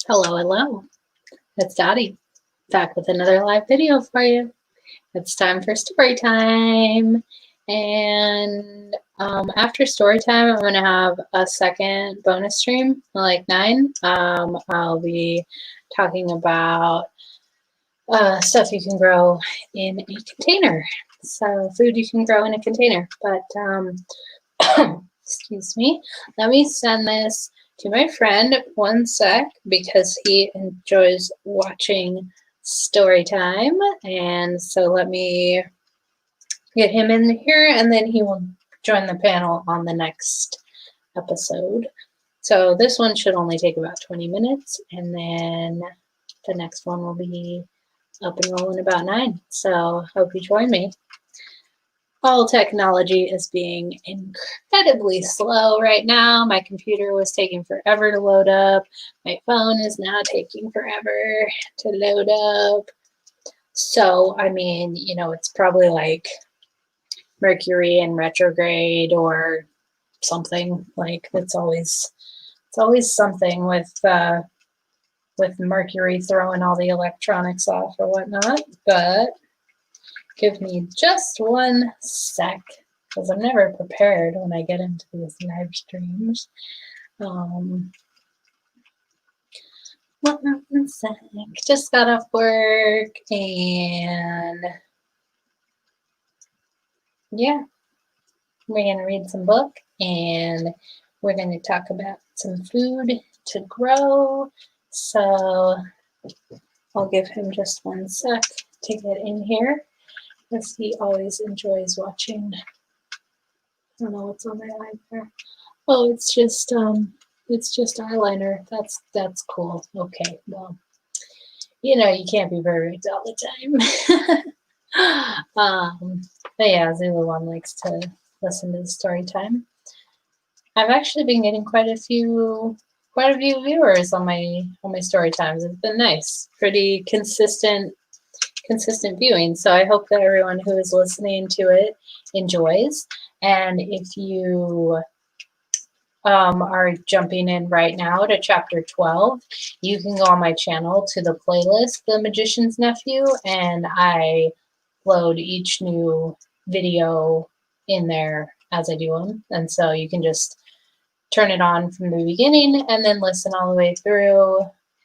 Hello, hello. It's Dottie, back with another live video for you. It's time for story time. And after story time, I'm going to have a second bonus stream, like 9. I'll be talking about stuff you can grow in a container. So, food you can grow in a container. But, excuse me, let me send this to my friend one sec because he enjoys watching story time, and so let me get him in here and then he will join the panel on the next episode. So this one should only take about 20 minutes, and then the next one will be up and rolling about 9. So hope you join me. All technology is being incredibly slow right now. My computer was taking forever to load up. My phone is now taking forever to load up. So, I mean, you know, it's probably like Mercury in retrograde or something. Like it's always something with Mercury throwing all the electronics off or whatnot. But give me just one sec, because I'm never prepared when I get into these live streams. One sec. Just got off work, and yeah, we're going to read some book, and we're going to talk about some food to grow. So I'll give him just one sec to get in here, because he always enjoys watching. I don't know what's on my eye there. Oh, it's just eyeliner. That's cool. Okay, well, you know, you can't be perfect all the time. But yeah, Zulu One likes to listen to the story time. I've actually been getting quite a few viewers on my story times. It's been nice, pretty consistent viewing. So I hope that everyone who is listening to it enjoys. And if you are jumping in right now to chapter 12, you can go on my channel to the playlist, The Magician's Nephew, and I load each new video in there as I do them. And so you can just turn it on from the beginning and then listen all the way through.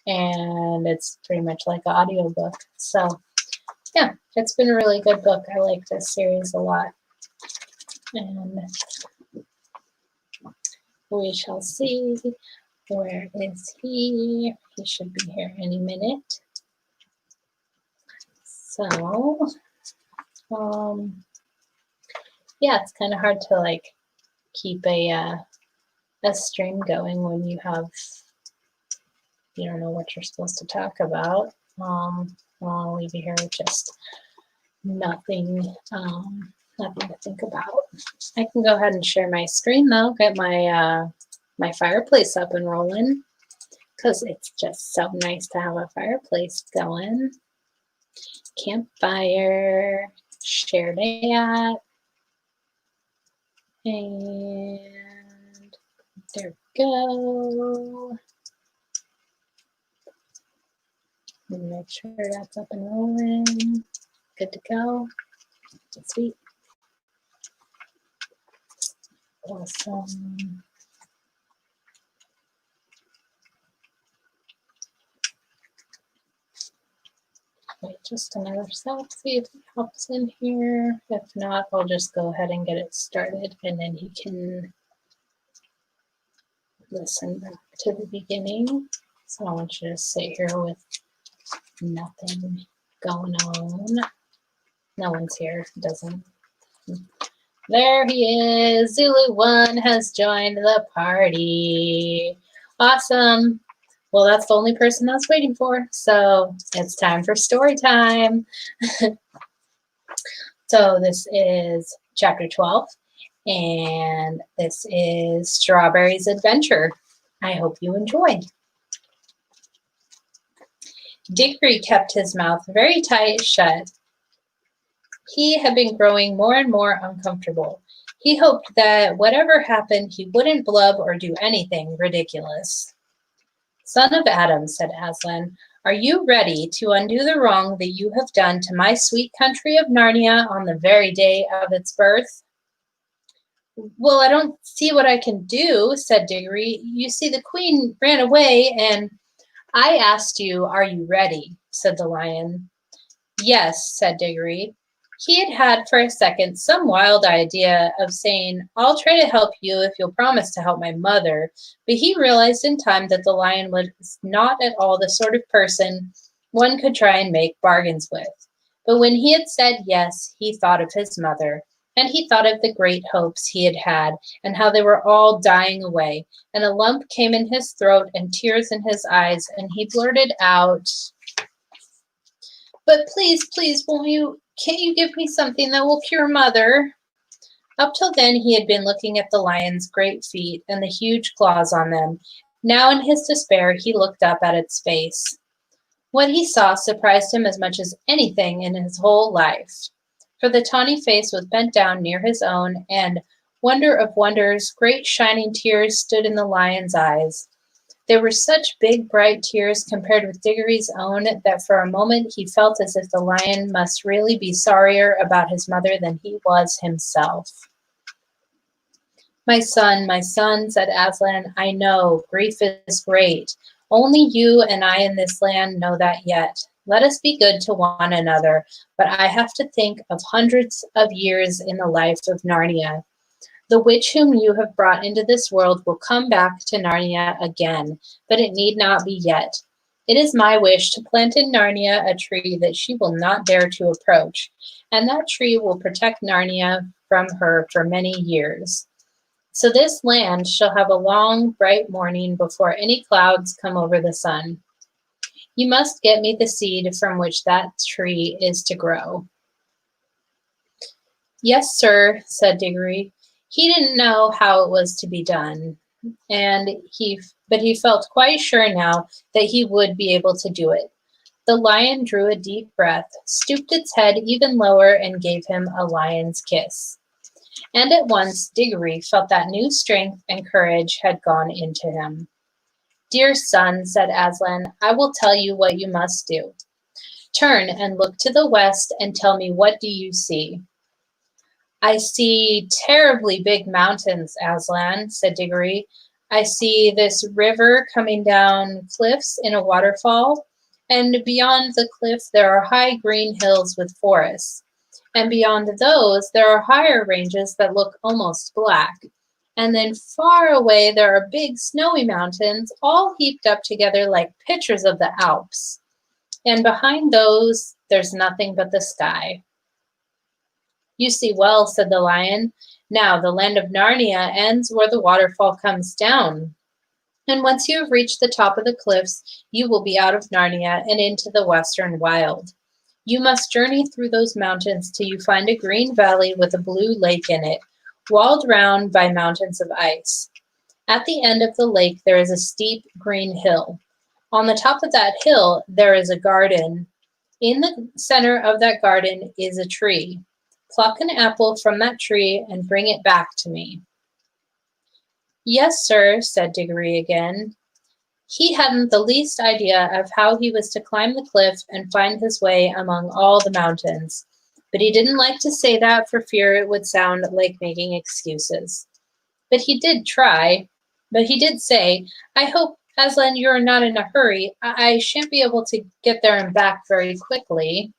And it's pretty much like an audiobook. So yeah, it's been a really good book. I like this series a lot. And we shall see. Where is he? He should be here any minute. So, yeah, it's kind of hard to like keep a stream going when you don't know what you're supposed to talk about. I'll leave you here with just nothing to think about. I can go ahead and share my screen though, get my my fireplace up and rolling, because it's just so nice to have a fireplace going. Campfire, share that, and there we go. Make sure that's up and rolling. Good to go. Sweet. Awesome. Wait just another sec, see if it helps in here. If not, I'll just go ahead and get it started, and then he can listen back to the beginning. So I want you to sit here with nothing going on. No one's here. Doesn't. There he is. Zulu One has joined the party. Awesome. Well, that's the only person I was waiting for. So it's time for story time. So this is chapter 12, and this is Strawberry's Adventure. I hope you enjoy. Dickory kept his mouth very tight shut. He had been growing more and more uncomfortable. He hoped that whatever happened, he wouldn't blub or do anything ridiculous. Son of Adam, said Aslan, are you ready to undo the wrong that you have done to my sweet country of Narnia on the very day of its birth? Well, I don't see what I can do, said Diggory. You see, the queen ran away, and I asked you, are you ready? Said the lion. Yes, said Diggory. He had had for a second some wild idea of saying, I'll try to help you if you'll promise to help my mother, but he realized in time that the lion was not at all the sort of person one could try and make bargains with. But when he had said yes, he thought of his mother, and he thought of the great hopes he had had, and how they were all dying away, and a lump came in his throat and tears in his eyes, and he blurted out, but please, please, can't you give me something that will cure mother? Up till then he had been looking at the lion's great feet and the huge claws on them. Now in his despair he looked up at its face. What he saw surprised him as much as anything in his whole life. For the tawny face was bent down near his own, and, wonder of wonders, great shining tears stood in the lion's eyes. They were such big, bright tears compared with Diggory's own that for a moment he felt as if the lion must really be sorrier about his mother than he was himself. My son, said Aslan, I know, grief is great. Only you and I in this land know that yet. Let us be good to one another, but I have to think of hundreds of years in the life of Narnia. The witch whom you have brought into this world will come back to Narnia again, but it need not be yet. It is my wish to plant in Narnia a tree that she will not dare to approach, and that tree will protect Narnia from her for many years. So this land shall have a long, bright morning before any clouds come over the sun. You must get me the seed from which that tree is to grow. Yes, sir, said Diggory. He didn't know how it was to be done, but he felt quite sure now that he would be able to do it. The lion drew a deep breath, stooped its head even lower, and gave him a lion's kiss. And at once Diggory felt that new strength and courage had gone into him. Dear son, said Aslan, I will tell you what you must do. Turn and look to the west and tell me, what do you see? I see terribly big mountains, Aslan, said Diggory. I see this river coming down cliffs in a waterfall, and beyond the cliff there are high green hills with forests. And beyond those there are higher ranges that look almost black. And then far away there are big snowy mountains, all heaped up together like pictures of the Alps. And behind those there's nothing but the sky. You see well, said the lion. Now the land of Narnia ends where the waterfall comes down. And once you have reached the top of the cliffs, you will be out of Narnia and into the western wild. You must journey through those mountains till you find a green valley with a blue lake in it, walled round by mountains of ice. At the end of the lake there is a steep green hill. On the top of that hill there is a garden. In the center of that garden is a tree. Pluck an apple from that tree and bring it back to me. Yes, sir, said Diggory again. He hadn't the least idea of how he was to climb the cliff and find his way among all the mountains, but he didn't like to say that for fear it would sound like making excuses. But he did say, I hope, Aslan, you're not in a hurry. I shan't be able to get there and back very quickly.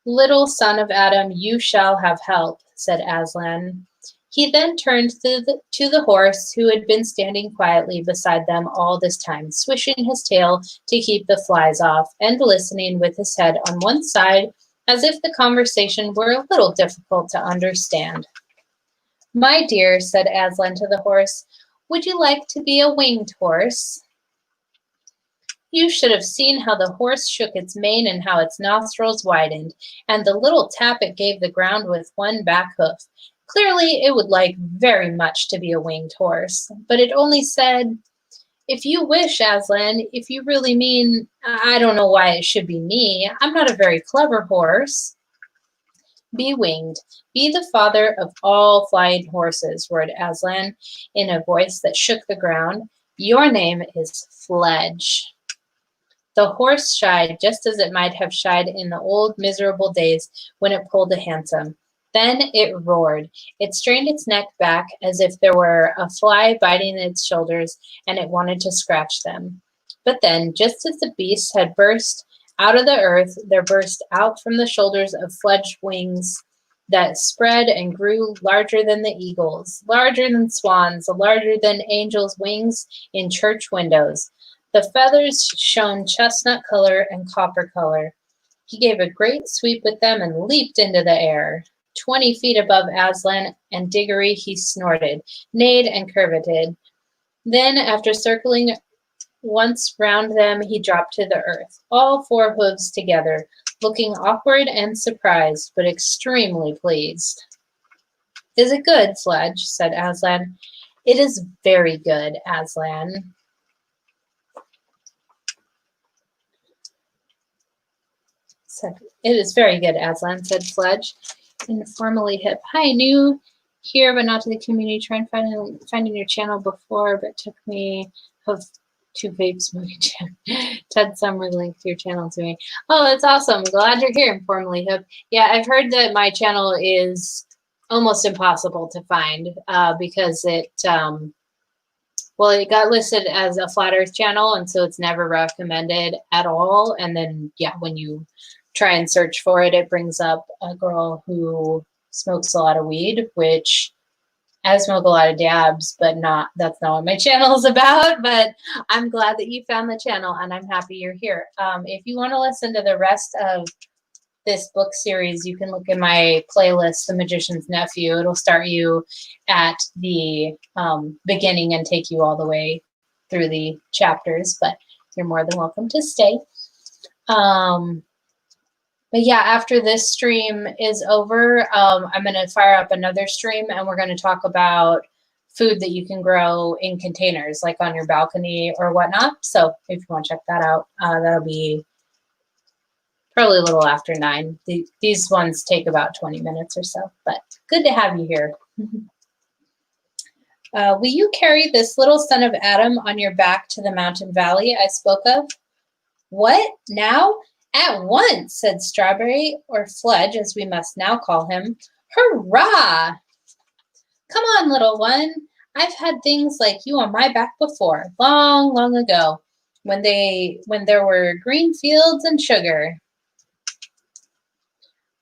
Little son of Adam, you shall have help, said Aslan. He then turned to the horse, who had been standing quietly beside them all this time, swishing his tail to keep the flies off, and listening with his head on one side, as if the conversation were a little difficult to understand. My dear, said Aslan to the horse, would you like to be a winged horse? You should have seen how the horse shook its mane and how its nostrils widened, and the little tap it gave the ground with one back hoof. Clearly, it would like very much to be a winged horse, but it only said, if you wish, Aslan, if you really mean, I don't know why it should be me. I'm not a very clever horse. Be winged. Be the father of all flying horses, roared Aslan in a voice that shook the ground. Your name is Fledge. The horse shied just as it might have shied in the old miserable days when it pulled a hansom. Then it roared. It strained its neck back as if there were a fly biting its shoulders and it wanted to scratch them. But then, just as the beast had burst out of the earth, there burst out from the shoulders of Fledge wings that spread and grew larger than the eagles, larger than swans, larger than angels' wings in church windows. The feathers shone chestnut color and copper color. He gave a great sweep with them and leaped into the air. 20 feet above Aslan and Diggory he snorted, neighed, and curveted. Then, after circling once round them, he dropped to the earth, all four hooves together, looking awkward and surprised, but extremely pleased. Is it good, Fledge? Said Aslan. It is very good, Aslan. It is very good, Aslan, said Fledge, informally hip. Hi, new here, but not to the community. Tried finding your channel before, but took me two vapes moving. Ted Summer linked your channel to me. Oh, that's awesome. Glad you're here, informally hip. Yeah, I've heard that my channel is almost impossible to find because it well, it got listed as a flat earth channel, and so it's never recommended at all. And then, yeah, when you try and search for it, it brings up a girl who smokes a lot of weed, which I smoke a lot of dabs, but that's not what my channel is about. But I'm glad that you found the channel, and I'm happy you're here. If you want to listen to the rest of this book series, you can look in my playlist, The Magician's Nephew. It'll start you at the beginning and take you all the way through the chapters, but you're more than welcome to stay. But yeah, after this stream is over, I'm going to fire up another stream, and we're going to talk about food that you can grow in containers, like on your balcony or whatnot. So if you want to check that out, that'll be probably a little after 9. These ones take about 20 minutes or so, but good to have you here. Will you carry this little son of Adam on your back to the mountain valley I spoke of? What? Now? At once, said Strawberry, or Fledge, as we must now call him. Hurrah! Come on, little one. I've had things like you on my back before, long, long ago, when there were green fields and sugar.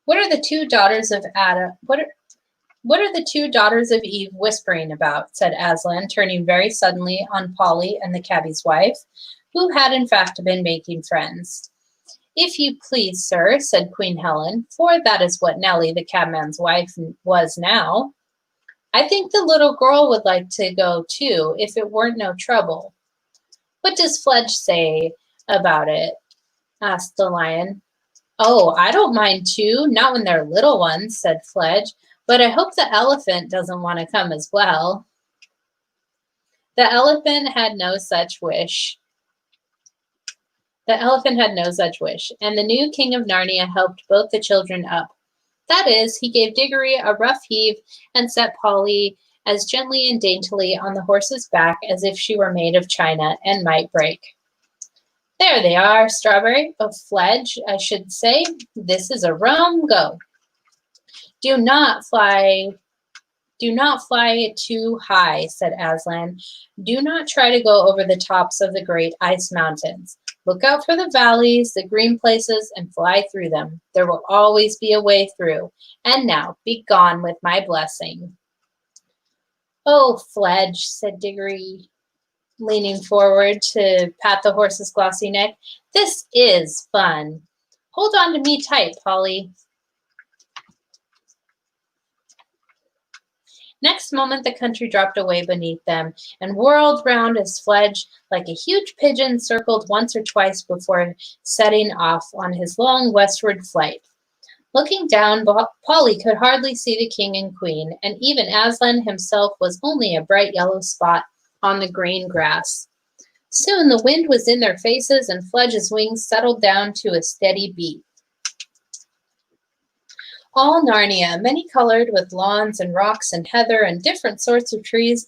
What are the two daughters of Adam? What are the two daughters of Eve whispering about? Said Aslan, turning very suddenly on Polly and the cabbie's wife, who had in fact been making friends. If you please, sir, said Queen Helen, for that is what Nellie, the cabman's wife, was now. I think the little girl would like to go too, if it weren't no trouble. What does Fledge say about it? Asked the lion. Oh, I don't mind too, not when they're little ones, said Fledge, but I hope the elephant doesn't want to come as well. The elephant had no such wish. And the new king of Narnia helped both the children up. That is, he gave Diggory a rough heave and set Polly as gently and daintily on the horse's back as if she were made of china and might break. There they are, Strawberry, of Fledge, I should say. This is a rum go. Do not fly too high, said Aslan. Do not try to go over the tops of the great ice mountains. Look out for the valleys, the green places, and fly through them. There will always be a way through. And now, be gone with my blessing. Oh, Fledge, said Diggory, leaning forward to pat the horse's glossy neck. This is fun. Hold on to me tight, Polly. Next moment, the country dropped away beneath them and whirled round as Fledge, like a huge pigeon, circled once or twice before setting off on his long westward flight. Looking down, Polly could hardly see the king and queen, and even Aslan himself was only a bright yellow spot on the green grass. Soon the wind was in their faces, and Fledge's wings settled down to a steady beat. All Narnia, many-colored with lawns and rocks and heather and different sorts of trees,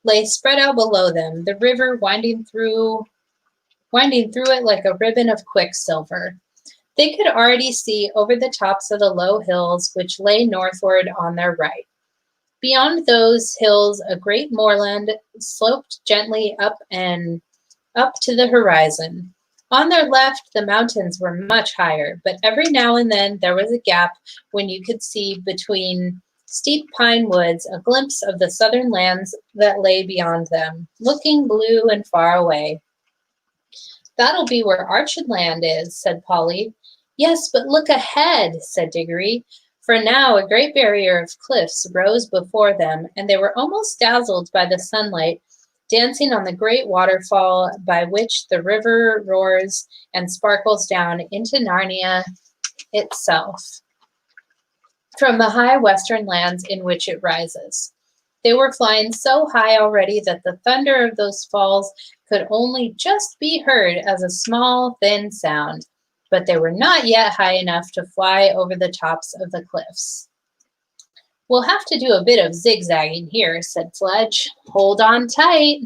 lay spread out below them, the river winding through it like a ribbon of quicksilver. They could already see over the tops of the low hills which lay northward on their right. Beyond those hills, a great moorland sloped gently up to the horizon. On their left, the mountains were much higher, but every now and then there was a gap when you could see between steep pine woods a glimpse of the southern lands that lay beyond them, looking blue and far away. "That'll be where Archenland is," said Polly. "Yes, but look ahead," said Diggory. For now a great barrier of cliffs rose before them, and they were almost dazzled by the sunlight dancing on the great waterfall by which the river roars and sparkles down into Narnia itself from the high western lands in which it rises. They were flying so high already that the thunder of those falls could only just be heard as a small, thin sound, but they were not yet high enough to fly over the tops of the cliffs. "We'll have to do a bit of zigzagging here," said Fledge. "Hold on tight."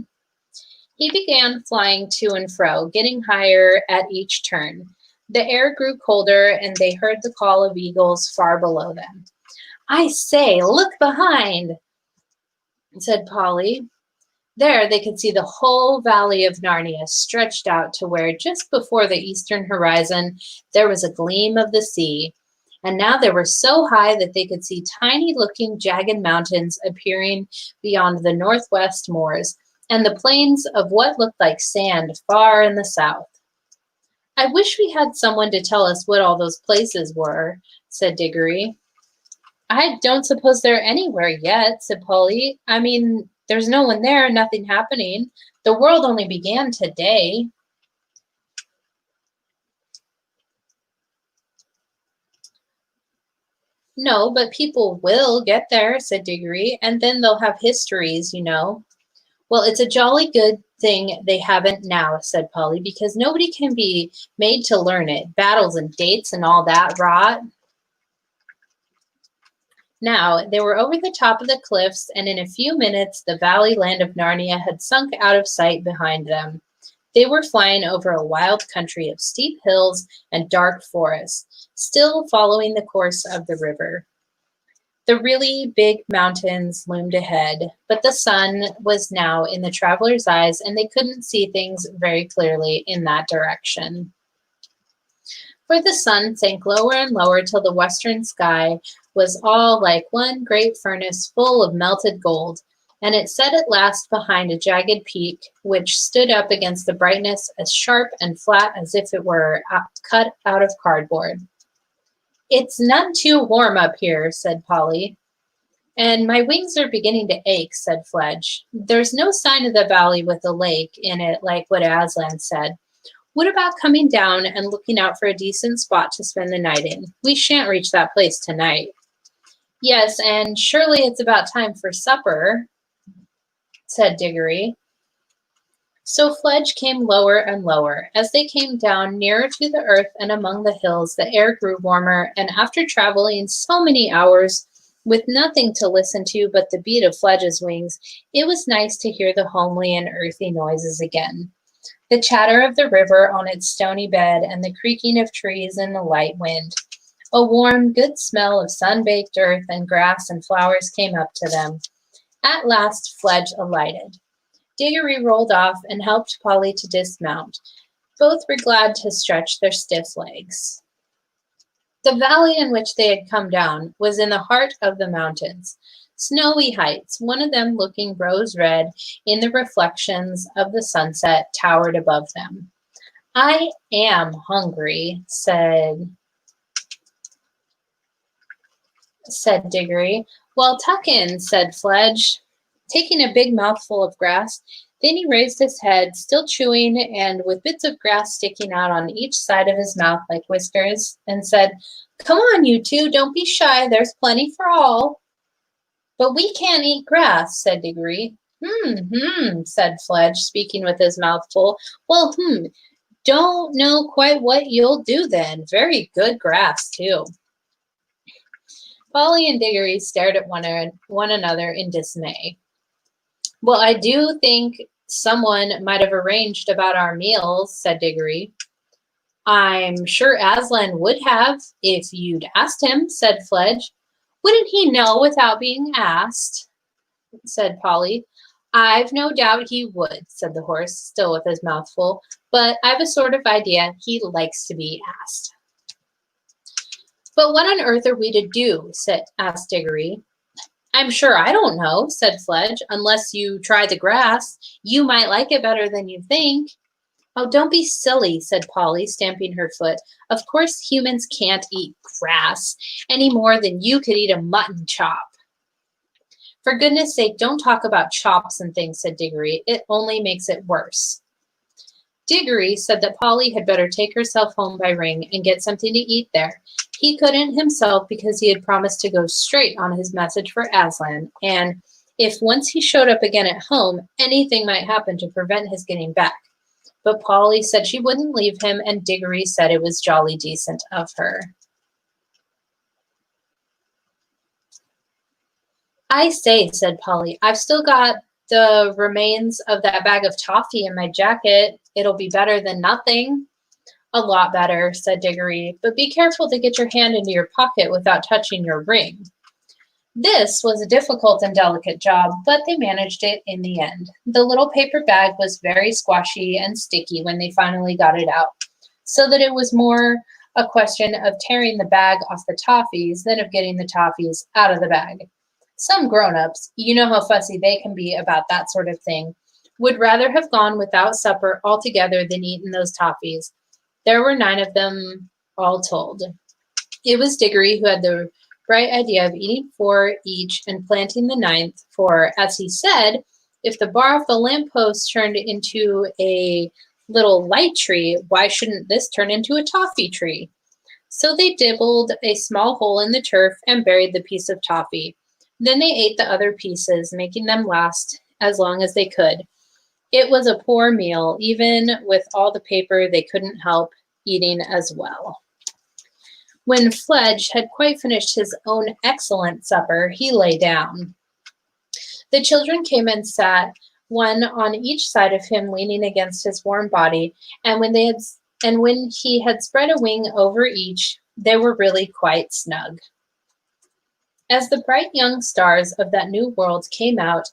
He began flying to and fro, getting higher at each turn. The air grew colder, and they heard the call of eagles far below them. "I say, look behind," said Polly. There they could see the whole valley of Narnia stretched out to where, just before the eastern horizon, there was a gleam of the sea. And now they were so high that they could see tiny-looking jagged mountains appearing beyond the northwest moors, and the plains of what looked like sand far in the south. "I wish we had someone to tell us what all those places were," said Diggory. "I don't suppose they're anywhere yet," said Polly. "I mean, there's no one there, nothing happening. The world only began today." "No, but people will get there," said Diggory, "and then they'll have histories, you know." "Well, it's a jolly good thing they haven't now," said Polly, "because nobody can be made to learn it. Battles and dates and all that rot." Now they were over the top of the cliffs, and in a few minutes the valley land of Narnia had sunk out of sight behind them. They were flying over a wild country of steep hills and dark forests, still following the course of the river. The really big mountains loomed ahead, but the sun was now in the travelers' eyes, and they couldn't see things very clearly in that direction. For the sun sank lower and lower till the western sky was all like one great furnace full of melted gold, and it set at last behind a jagged peak which stood up against the brightness as sharp and flat as if it were cut out of cardboard. "It's none too warm up here," said Polly. "And my wings are beginning to ache," said Fledge. "There's no sign of the valley with a lake in it like what Aslan said. What about coming down and looking out for a decent spot to spend the night in? We shan't reach that place tonight." "Yes, and surely it's about time for supper," said Diggory. So Fledge came lower and lower. As they came down nearer to the earth and among the hills, the air grew warmer, and after traveling so many hours with nothing to listen to but the beat of Fledge's wings, it was nice to hear the homely and earthy noises again. The chatter of the river on its stony bed and the creaking of trees in the light wind. A warm, good smell of sun-baked earth and grass and flowers came up to them. At last Fledge alighted. Diggory rolled off and helped Polly to dismount. Both were glad to stretch their stiff legs. The valley in which they had come down was in the heart of the mountains. Snowy heights, one of them looking rose-red in the reflections of the sunset, towered above them. "I am hungry," said Diggory. "Well, tuck in," said Fledge, taking a big mouthful of grass. Then he raised his head, still chewing and with bits of grass sticking out on each side of his mouth like whiskers, and said, "Come on, you two, don't be shy. There's plenty for all." "But we can't eat grass," said Diggory. Said Fledge, speaking with his mouth full. "Well, don't know quite what you'll do then. Very good grass, too." Polly and Diggory stared at one another in dismay. Well, I do think someone might have arranged about our meals, said Diggory. I'm sure Aslan would have if you'd asked him, said Fledge. Wouldn't he know without being asked? Said Polly. I've no doubt he would, said the horse, still with his mouth full, but I've a sort of idea he likes to be asked. But what on earth are we to do? Asked Diggory. I'm sure I don't know, said Fledge, unless you try the grass. You might like it better than you think. Oh, don't be silly, said Polly, stamping her foot. Of course humans can't eat grass any more than you could eat a mutton chop. For goodness sake, don't talk about chops and things, said Diggory. It only makes it worse. Diggory said that Polly had better take herself home by Ring and get something to eat there. He couldn't himself because he had promised to go straight on his message for Aslan, and if once he showed up again at home, anything might happen to prevent his getting back. But Polly said she wouldn't leave him, and Diggory said it was jolly decent of her. I say, said Polly, I've still got the remains of that bag of toffee in my jacket. It'll be better than nothing. A lot better, said Diggory, but be careful to get your hand into your pocket without touching your ring. This was a difficult and delicate job, but they managed it in the end. The little paper bag was very squashy and sticky when they finally got it out, so that it was more a question of tearing the bag off the toffees than of getting the toffees out of the bag. Some grown-ups, you know how fussy they can be about that sort of thing, would rather have gone without supper altogether than eaten those toffees. There were 9 of them all told. It was Diggory who had the bright idea of eating 4 each and planting the 9th, for, as he said, if the bar of the lamppost turned into a little light tree, why shouldn't this turn into a toffee tree? So they dibbled a small hole in the turf and buried the piece of toffee. Then they ate the other pieces, making them last as long as they could. It was a poor meal. Even with all the paper, they couldn't help eating as well. When Fledge had quite finished his own excellent supper, he lay down. The children came and sat, one on each side of him, leaning against his warm body, and when he had spread a wing over each, they were really quite snug. As the bright young stars of that new world came out,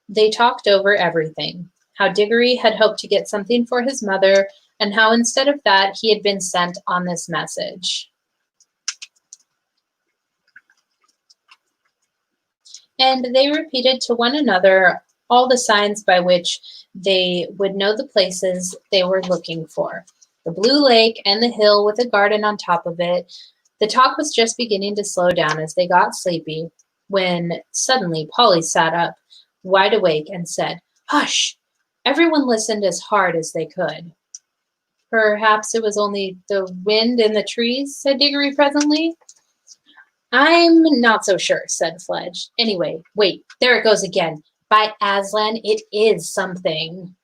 they talked over everything. How Diggory had hoped to get something for his mother, and how instead of that he had been sent on this message. And they repeated to one another all the signs by which they would know the places they were looking for. The blue lake and the hill with a garden on top of it. The talk was just beginning to slow down as they got sleepy, when suddenly Polly sat up, wide awake, and said, "Hush!" Everyone listened as hard as they could. Perhaps it was only the wind in the trees, said Diggory presently. I'm not so sure, said Fledge. Anyway, wait, there it goes again. By Aslan, it is something.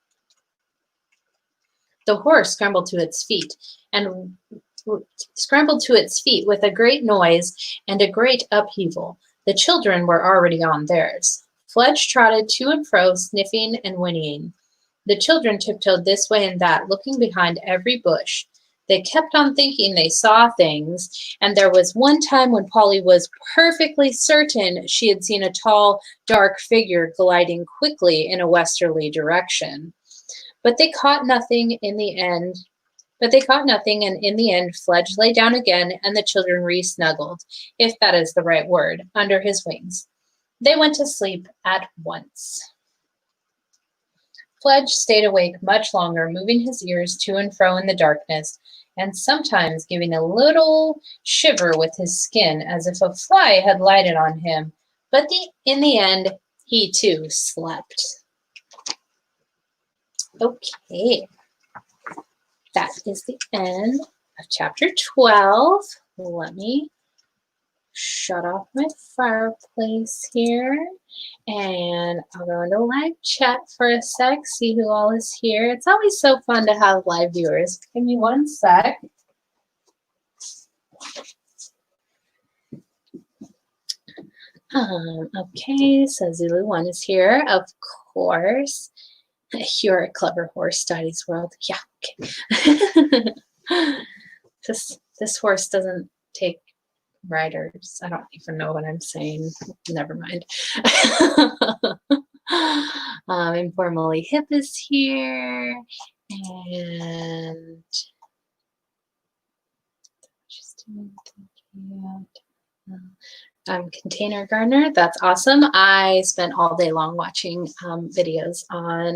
The horse scrambled to its feet with a great noise and a great upheaval. The children were already on theirs. Fledge trotted to and fro, sniffing and whinnying. The children tiptoed this way and that, looking behind every bush. They kept on thinking they saw things, and there was one time when Polly was perfectly certain she had seen a tall, dark figure gliding quickly in a westerly direction. But they caught nothing, and in the end Fledge lay down again, and the children re-snuggled, if that is the right word, under his wings. They went to sleep at once. Fledge stayed awake much longer, moving his ears to and fro in the darkness, and sometimes giving a little shiver with his skin as if a fly had lighted on him. But in the end, he too slept. Okay, that is the end of chapter 12. Let me shut off my fireplace here, and I'll go into live chat for a sec, see who all is here. It's always so fun to have live viewers. Give me one sec. Okay, so Zulu1 is here, of horse. You're a clever horse, Daddy's World. Yeah, okay. This horse doesn't take riders. I don't even know what I'm saying. Never mind. Informally Hip is here. And just Container Gardener. That's awesome. I spent all day long watching videos on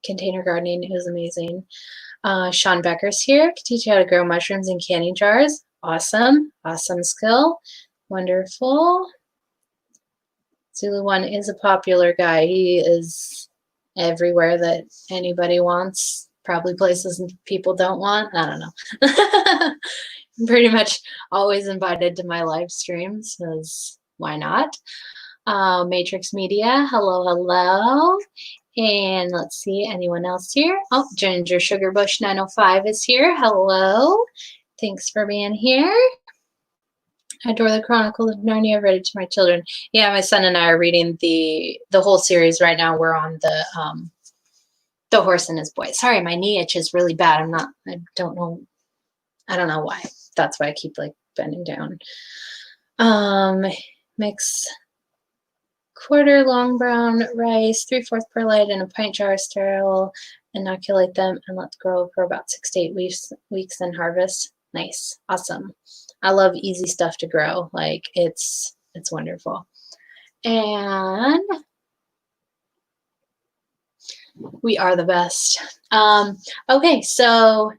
container gardening. It was amazing. Sean Becker's here. Can teach you how to grow mushrooms in canning jars. Awesome. Awesome skill. Wonderful. Zulu One is a popular guy. He is everywhere that anybody wants. Probably places people don't want. I don't know. Pretty much always invited to my live streams, because why not? Matrix Media, hello, hello. And let's see, anyone else here? Oh, Ginger Sugar Bush 905 is here. Hello. Thanks for being here. I adore the Chronicles of Narnia. I've read it to my children. Yeah, my son and I are reading the whole series right now. We're on the Horse and His Boy. Sorry, my knee itches really bad. I don't know why. That's why I keep like bending down. Mix quarter long brown rice, 3/4 perlite in a pint jar, sterile, inoculate them, and let grow for about 6 to 8 weeks, then harvest. Nice, awesome. I love easy stuff to grow. Like it's wonderful. And we are the best. Okay, so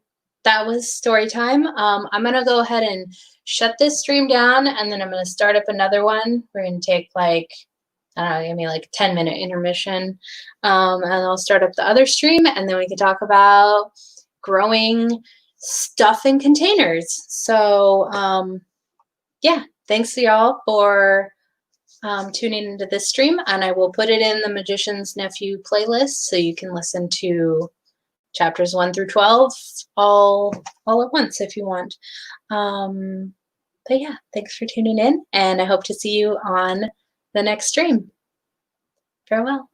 that was story time. I'm gonna go ahead and shut this stream down, and then I'm gonna start up another one. We're gonna take like, I don't know, give me like a 10-minute intermission. And I'll start up the other stream, and then we can talk about growing stuff in containers. So yeah, thanks to y'all for tuning into this stream, and I will put it in the Magician's Nephew playlist so you can listen to chapters 1 through 12 all at once if you want. But yeah, thanks for tuning in, and I hope to see you on the next stream. Farewell.